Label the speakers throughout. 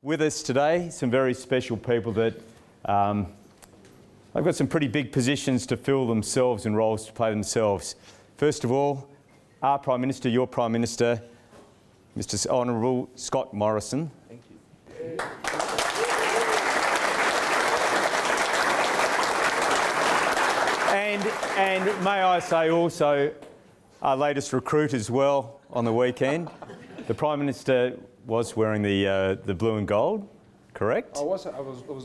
Speaker 1: With us today, some very special people that they've got some pretty big positions to fill themselves and roles to play themselves. First of all, our Prime Minister, your Prime Minister, Mr. Honourable Scott Morrison.
Speaker 2: Thank you.
Speaker 1: And may I say also, our latest recruit as well on the weekend. The Prime Minister was wearing the blue and gold, correct?
Speaker 2: I was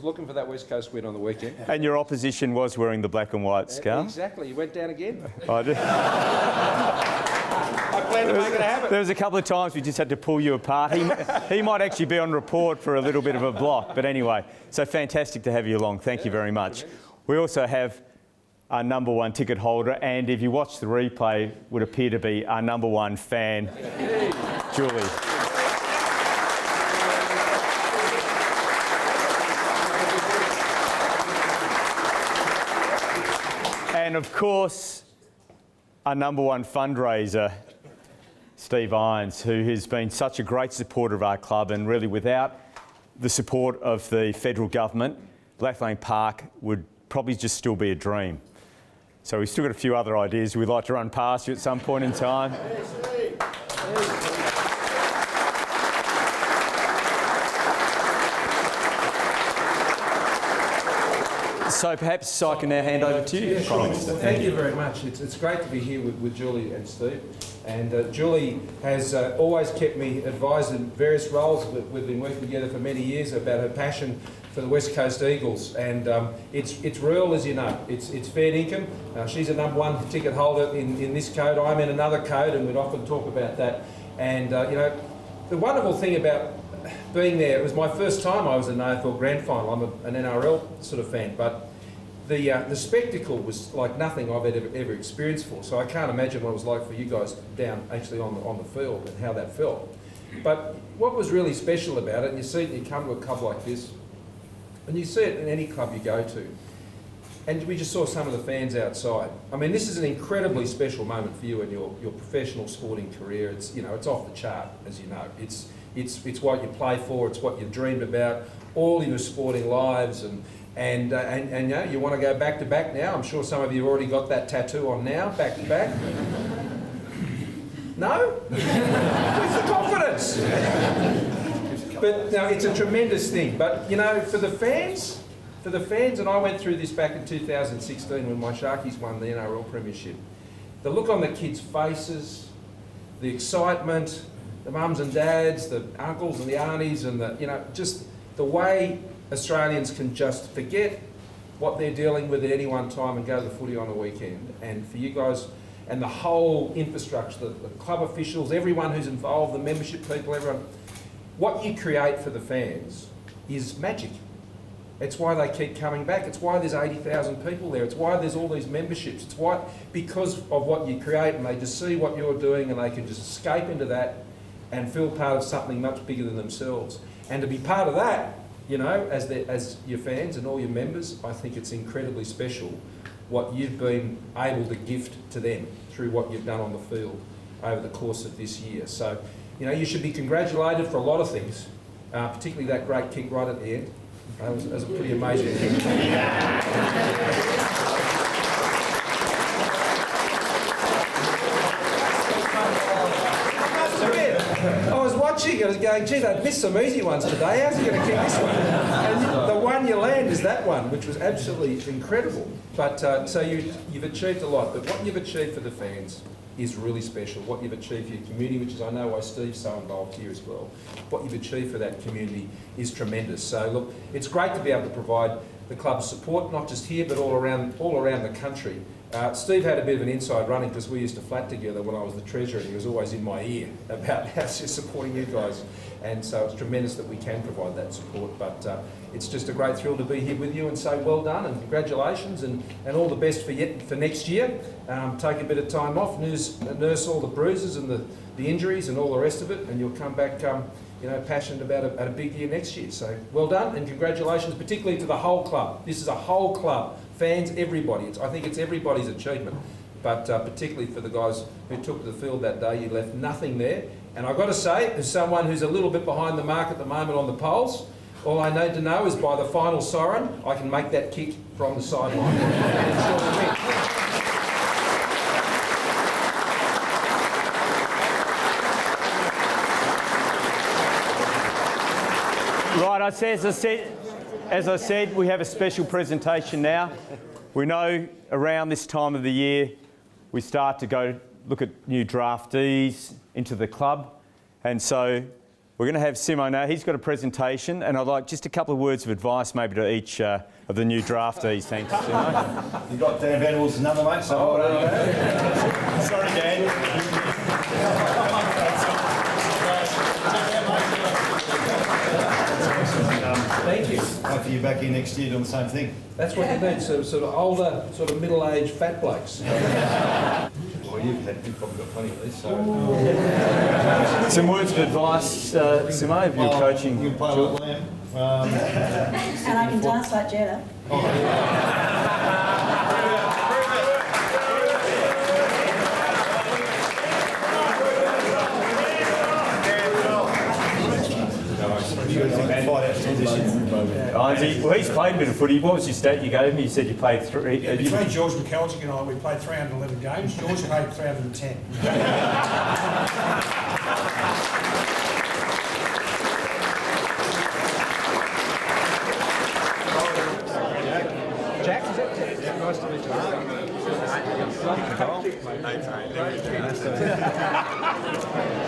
Speaker 2: looking for that West Coast win on the weekend.
Speaker 1: And your opposition was wearing the black and white scarf?
Speaker 2: Exactly. You went down again.
Speaker 1: I did.
Speaker 2: I plan to make it happen.
Speaker 1: There was a couple of times we just had to pull you apart. He might actually be on report for a little bit of a block, but anyway, so fantastic to have you along. Thank you very much. We also have our number one ticket holder, and if you watch the replay, would appear to be our number one fan, Julie. And of course, our number one fundraiser, Steve Irons, who has been such a great supporter of our club, and really without the support of the federal government, Blackland Park would probably just still be a dream. So we've still got a few other ideas we'd like to run past you at some point in time. So perhaps I can now hand over to you, Prime Minister.
Speaker 2: Thank you very much. It's great to be here with Julie and Steve. And Julie has always kept me advised in various roles. We've been working together for many years about her passion for the West Coast Eagles. And it's real, as you know. It's fair income. She's a number one ticket holder in this code. I'm in another code, and we'd often talk about that. And, you know, the wonderful thing about being there, it was my first time I was in an AFL Grand Final. I'm an NRL sort of fan, but the spectacle was like nothing I've ever experienced before. So I can't imagine what it was like for you guys down actually on the field and how that felt. But what was really special about it, and you see it, you come to a club like this, and you see it in any club you go to, and we just saw some of the fans outside. I mean, this is an incredibly special moment for you in your professional sporting career. It's, you know, it's off the chart, as you know. It's what you play for. It's what you've dreamed about all your sporting lives, and you know, you want to go back to back now. I'm sure some of you have already got that tattoo on now, back to back. No? Where's the confidence? But no, it's a tremendous thing. But you know, for the fans, and I went through this back in 2016 when my Sharkies won the NRL Premiership. The look on the kids' faces, the excitement, the mums and dads, the uncles and the aunties, and the, you know, just the way Australians can just forget what they're dealing with at any one time and go to the footy on a weekend. And for you guys and the whole infrastructure, the club officials, everyone who's involved, the membership people, everyone, what you create for the fans is magic. It's why they keep coming back. It's why there's 80,000 people there. It's why there's all these memberships. It's why, because of what you create, and they just see what you're doing and they can just escape into that and feel part of something much bigger than themselves. And to be part of that, you know, as your fans and all your members, I think it's incredibly special what you've been able to gift to them through what you've done on the field over the course of this year. So, you know, you should be congratulated for a lot of things, particularly that great kick right at the end. That was a pretty amazing kick. I was watching, I was going, gee, they've missed some easy ones today. How's he going to kick this one? And the one you land is that one, which was absolutely incredible. But so you've achieved a lot. But what you've achieved for the fans is really special. What you've achieved for your community, which is, I know why Steve's so involved here as well. What you've achieved for that community is tremendous. So look, it's great to be able to provide the club's support, not just here, but all around the country. Steve had a bit of an inside running because we used to flat together when I was the treasurer, and he was always in my ear about how supporting you guys. And so it's tremendous that we can provide that support. But it's just a great thrill to be here with you and say well done and congratulations and all the best for next year. Take a bit of time off, nurse all the bruises and the injuries and all the rest of it, and you'll come back you know, passionate about a big year next year. So well done and congratulations, particularly to the whole club. This is a whole club. Fans, everybody. I think it's everybody's achievement, but particularly for the guys who took to the field that day. You left nothing there, And I've got to say, as someone who's a little bit behind the mark at the moment on the polls, all I need to know is by the final siren, I can make that kick from the sideline. And ensure the win.
Speaker 1: Right, as I said, we have a special presentation now. We know around this time of the year, we start to go look at new draftees into the club. And so we're going to have ScoMo now. He's got a presentation, and I'd like just a couple of words of advice maybe to each of the new draftees. Thanks, ScoMo.
Speaker 3: You've got Dan Vanderwill's number, mate, so
Speaker 1: Sorry, Dan.
Speaker 2: Thank you.
Speaker 3: hopefully you're back here next year doing the same thing.
Speaker 2: That's what you need, sort of older, sort of middle-aged fat blokes.
Speaker 3: Well, you've probably got plenty of these, so...
Speaker 1: Some words of advice, ScoMo, if you're coaching.
Speaker 3: You can play like Liam.
Speaker 4: And I can dance like Jetta.
Speaker 1: Well, he's played a bit of footy. What was your stat you gave me? You said you played three.
Speaker 5: Yeah, between George McKellick and I, we played 311 games. George played 310.
Speaker 2: Jack, is it? Yeah, nice to meet you.